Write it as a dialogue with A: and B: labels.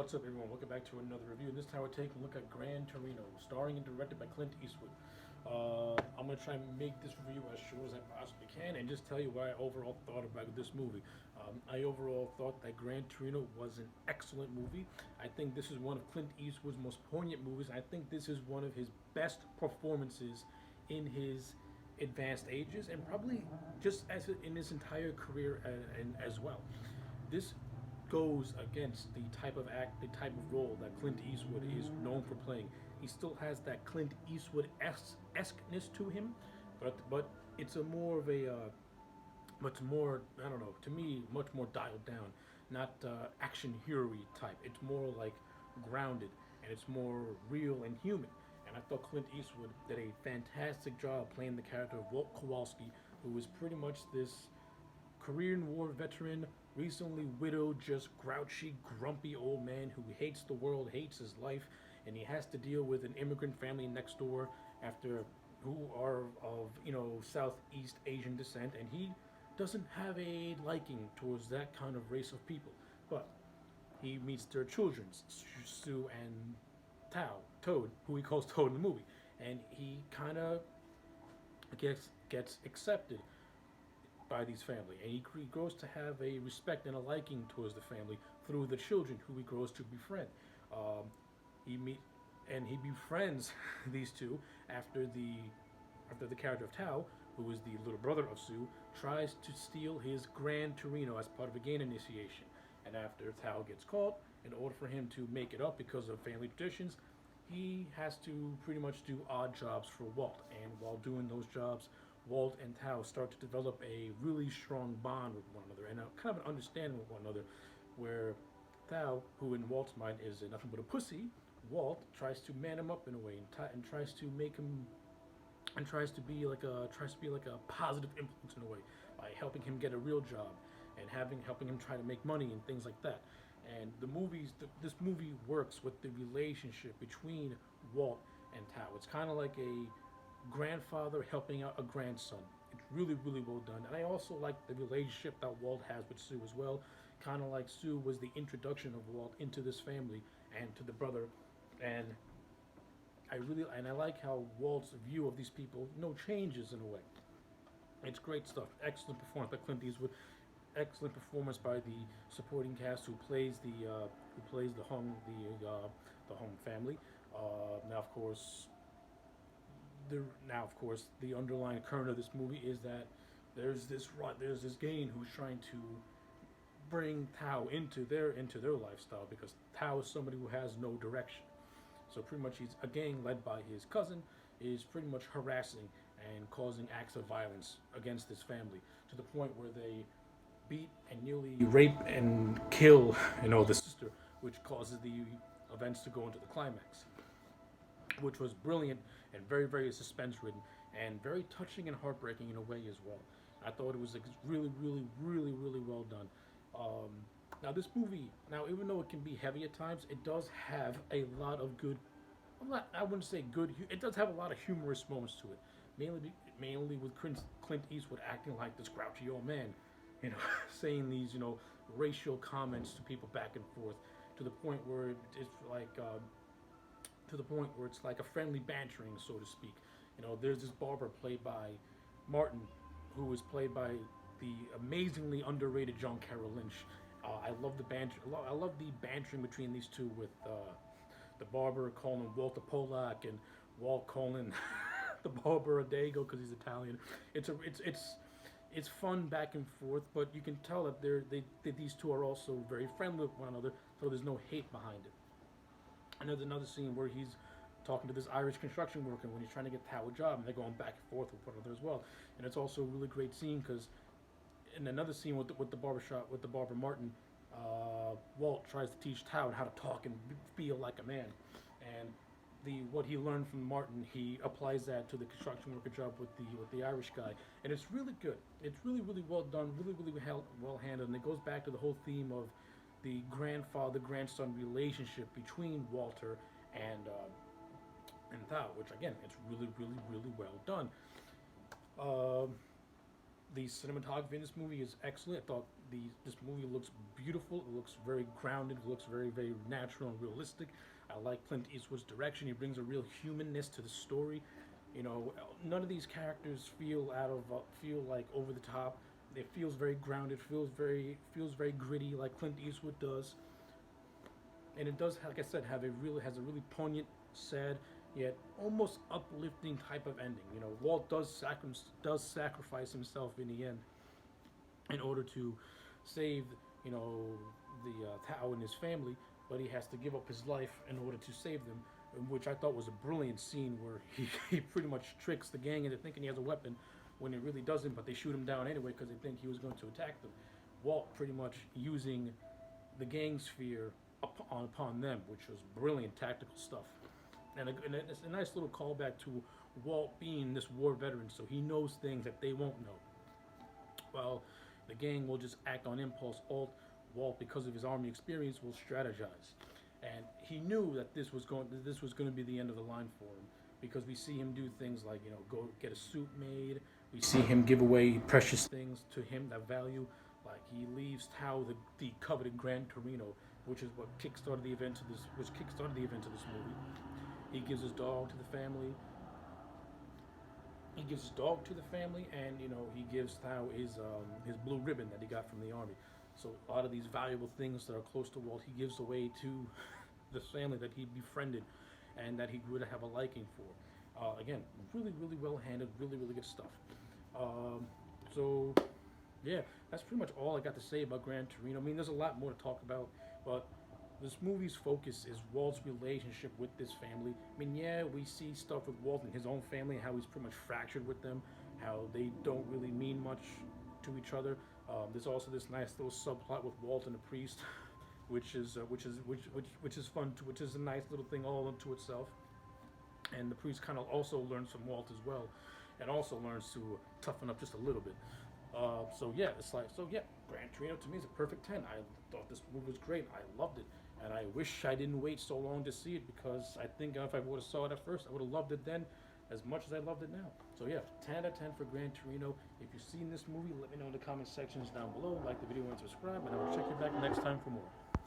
A: What's up, everyone? Welcome back to another review. This time we're taking a look at Gran Torino, starring and directed by Clint Eastwood. I'm going to try and make this review as short as I possibly can and just tell you what I overall thought about this movie. I overall thought that Gran Torino was an excellent movie. I think this is one of Clint Eastwood's most poignant movies. I think this is one of his best performances in his advanced ages and probably just in his entire career and as well. This goes against the type of act, the type of role that Clint Eastwood is known for playing. He still has that Clint Eastwood esqueness to him, but it's a more of a much more, I don't know, to me much more dialed down, not action hero type. It's more like grounded and it's more real and human. And I thought Clint Eastwood did a fantastic job playing the character of Walt Kowalski, who was pretty much this Korean War veteran, recently widowed, just grouchy, grumpy old man who hates the world, hates his life, and he has to deal with an immigrant family next door after who are of Southeast Asian descent, and he doesn't have a liking towards that kind of race of people. But he meets their children, Sue and Toad, who he calls Toad in the movie, and he kind of gets accepted by these family, and he grows to have a respect and a liking towards the family through the children who he grows to befriend. Um, he befriends these two after the character of Tao, who is the little brother of Sue, tries to steal his Gran Torino as part of a game initiation. And after Tao gets caught, in order for him to make it up because of family traditions, he has to pretty much do odd jobs for Walt. And while doing those jobs, Walt and Tao start to develop a really strong bond with one another and a kind of an understanding with one another, where Tao, who in Walt's mind is nothing but a pussy, Walt tries to man him up in a way and tries to make him and tries to be like a positive influence in a way by helping him get a real job and helping him try to make money and things like that. And this movie works with the relationship between Walt and Tao. It's kind of like a grandfather helping out a grandson. It's really, really well done. And I also like the relationship that Walt has with Sue as well. Kind of like Sue was the introduction of Walt into this family and to the brother. And I like how Walt's view of these people changes in a way. It's great stuff. Excellent performance by Clint Eastwood. Excellent performance by the supporting cast who plays the Hung family. Now, of course, the underlying current of this movie is that there's this Gain who's trying to bring Tao into their lifestyle, because Tao is somebody who has no direction. So pretty much he's a gang led by his cousin is pretty much harassing and causing acts of violence against this family, to the point where they beat and nearly rape and kill the sister, which causes the events to go into the climax, which was brilliant and very, very suspense ridden and very touching and heartbreaking in a way as well. I thought it was really, really, really, really well done. Um, Now, this movie, even though it can be heavy at times, it does have a lot of good. I wouldn't say good. It does have a lot of humorous moments to it. Mainly with Clint Eastwood acting like this grouchy old man, saying these racial comments to people back and forth, to the point where it's like a friendly bantering, so to speak. There's this barber played by Martin, who is played by the amazingly underrated John Carroll Lynch. I love the banter. I love the bantering between these two, with the barber calling Walter Polak and Walt calling the barber a Dago because he's Italian. It's fun back and forth, but you can tell that these two are also very friendly with one another, so there's no hate behind it. And there's another scene where he's talking to this Irish construction worker when he's trying to get Tao a job, and they're going back and forth with one another as well. And it's also a really great scene because in another scene with the barbershop with the barber Martin, Walt tries to teach Tao how to talk and feel like a man, and what he learned from Martin, he applies that to the construction worker job with the Irish guy, and it's really good. It's really, really well done, really, really well handled, and it goes back to the whole theme of the grandfather grandson relationship between Walter and Tao, which again, it's really, really, really well done. The cinematography in this movie is excellent. I thought this movie looks beautiful. It looks very grounded. It looks very very natural and realistic. I like Clint Eastwood's direction. He brings a real humanness to the story. You know, none of these characters feel like over the top. It feels very grounded. Feels very gritty, like Clint Eastwood does. And it does, like I said, has a really poignant, sad, yet almost uplifting type of ending. You know, Walt does sacrifice himself in the end in order to save, you know, the Tao and his family, but he has to give up his life in order to save them, which I thought was a brilliant scene where he pretty much tricks the gang into thinking he has a weapon when it really doesn't, but they shoot him down anyway because they think he was going to attack them. Walt pretty much using the gang's fear upon them, which was brilliant tactical stuff. And it's a nice little callback to Walt being this war veteran, so he knows things that they won't know. Well, the gang will just act on impulse. Walt, because of his army experience, will strategize, and he knew that this was going to be the end of the line for him, because we see him do things like, you know, go get a suit made. We see him give away precious things to him that value, like he leaves Tao the coveted Gran Torino, which is what kickstarted the event of this movie. He gives his dog to the family. And you know, he gives Tao his blue ribbon that he got from the army. So a lot of these valuable things that are close to Walt, he gives away to the family that he befriended and that he would have a liking for. Again, really, really well handled, really, really good stuff. So yeah, that's pretty much all I got to say about Gran Torino. I mean, there's a lot more to talk about, but this movie's focus is Walt's relationship with this family. I mean, yeah, we see stuff with Walt and his own family, how he's pretty much fractured with them, how they don't really mean much to each other. There's also this nice little subplot with Walt and the priest, which is fun, which is a nice little thing all unto itself. And the priest kind of also learns from Walt as well, and also learns to toughen up just a little bit. Gran Torino to me is a perfect 10. I thought this movie was great. I loved it, and I wish I didn't wait so long to see it, because I think if I would have saw it at first, I would have loved it then as much as I loved it now. So yeah, 10 out of 10 for Gran Torino. If you've seen this movie, let me know in the comment sections down below. Like the video and subscribe, and I will check you back next time for more.